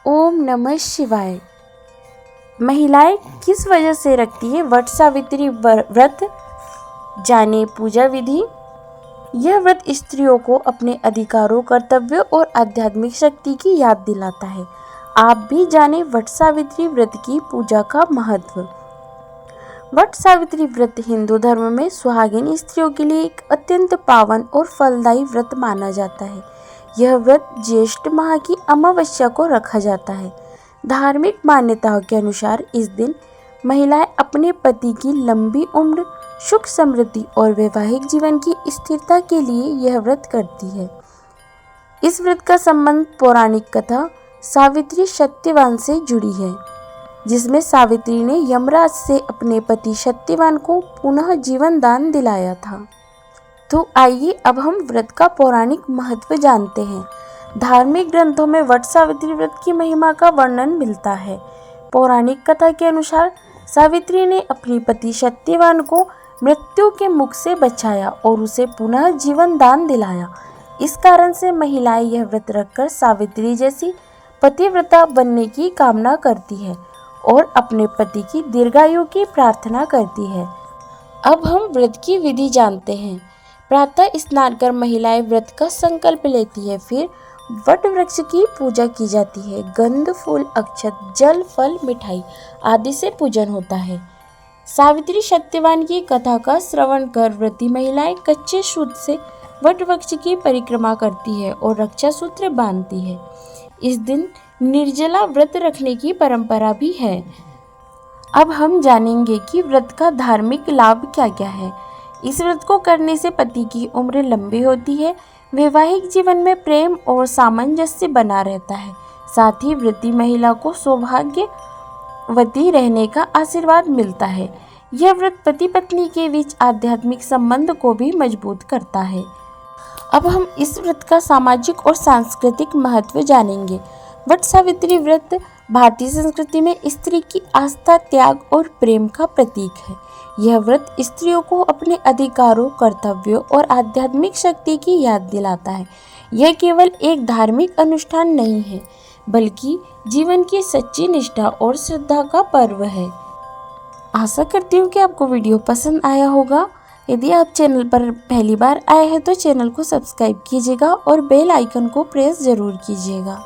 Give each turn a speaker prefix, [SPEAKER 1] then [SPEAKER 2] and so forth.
[SPEAKER 1] ओम नमः शिवाय। महिलाएं किस वजह से रखती है वट सावित्री व्रत? जाने पूजा विधि। यह व्रत स्त्रियों को अपने अधिकारों, कर्तव्यों और आध्यात्मिक शक्ति की याद दिलाता है। आप भी जाने वट सावित्री व्रत की पूजा का महत्व। वट सावित्री व्रत हिंदू धर्म में सुहागिन स्त्रियों के लिए एक अत्यंत पावन और फलदायी व्रत माना जाता है। यह व्रत ज्येष्ठ माह की अमावस्या को रखा जाता है। धार्मिक मान्यताओं के अनुसार इस दिन महिलाएं अपने पति की लंबी उम्र, सुख समृद्धि और वैवाहिक जीवन की स्थिरता के लिए यह व्रत करती है। इस व्रत का संबंध पौराणिक कथा सावित्री सत्यवान से जुड़ी है, जिसमें सावित्री ने यमराज से अपने पति सत्यवान को पुनः जीवन दान दिलाया था। तो आइए अब हम व्रत का पौराणिक महत्व जानते हैं। धार्मिक ग्रंथों में वट सावित्री व्रत की महिमा का वर्णन मिलता है। पौराणिक कथा के अनुसार सावित्री ने अपने पति सत्यवान को मृत्यु के मुख से बचाया और उसे पुनः जीवन दान दिलाया। इस कारण से महिलाएं यह व्रत रखकर सावित्री जैसी पतिव्रता बनने की कामना करती है और अपने पति की दीर्घायु की प्रार्थना करती है। अब हम व्रत की विधि जानते हैं। प्रातः स्नान कर महिलाएं व्रत का संकल्प लेती है। फिर वट वृक्ष की पूजा की जाती है। गंध, फूल, अक्षत, जल, फल, मिठाई आदि से पूजन होता है। सावित्री सत्यवान की कथा का श्रवण कर व्रती महिलाएं कच्चे सूत से वट वृक्ष की परिक्रमा करती है और रक्षा सूत्र बांधती है। इस दिन निर्जला व्रत रखने की परंपरा भी है। अब हम जानेंगे कि व्रत का धार्मिक लाभ क्या क्या है। इस व्रत को करने से पति की उम्र लंबी होती है, वैवाहिक जीवन में प्रेम और सामंजस्य बना रहता है। साथ ही व्रती महिला को सौभाग्यवती रहने का आशीर्वाद मिलता है। यह व्रत पति पत्नी के बीच आध्यात्मिक संबंध को भी मजबूत करता है। अब हम इस व्रत का सामाजिक और सांस्कृतिक महत्व जानेंगे। वट सावित्री व्रत भारतीय संस्कृति में स्त्री की आस्था, त्याग और प्रेम का प्रतीक है। यह व्रत स्त्रियों को अपने अधिकारों, कर्तव्यों और आध्यात्मिक शक्ति की याद दिलाता है। यह केवल एक धार्मिक अनुष्ठान नहीं है, बल्कि जीवन की सच्ची निष्ठा और श्रद्धा का पर्व है। आशा करती हूँ कि आपको वीडियो पसंद आया होगा। यदि आप चैनल पर पहली बार आए हैं तो चैनल को सब्सक्राइब कीजिएगा और बेल आइकन को प्रेस जरूर कीजिएगा।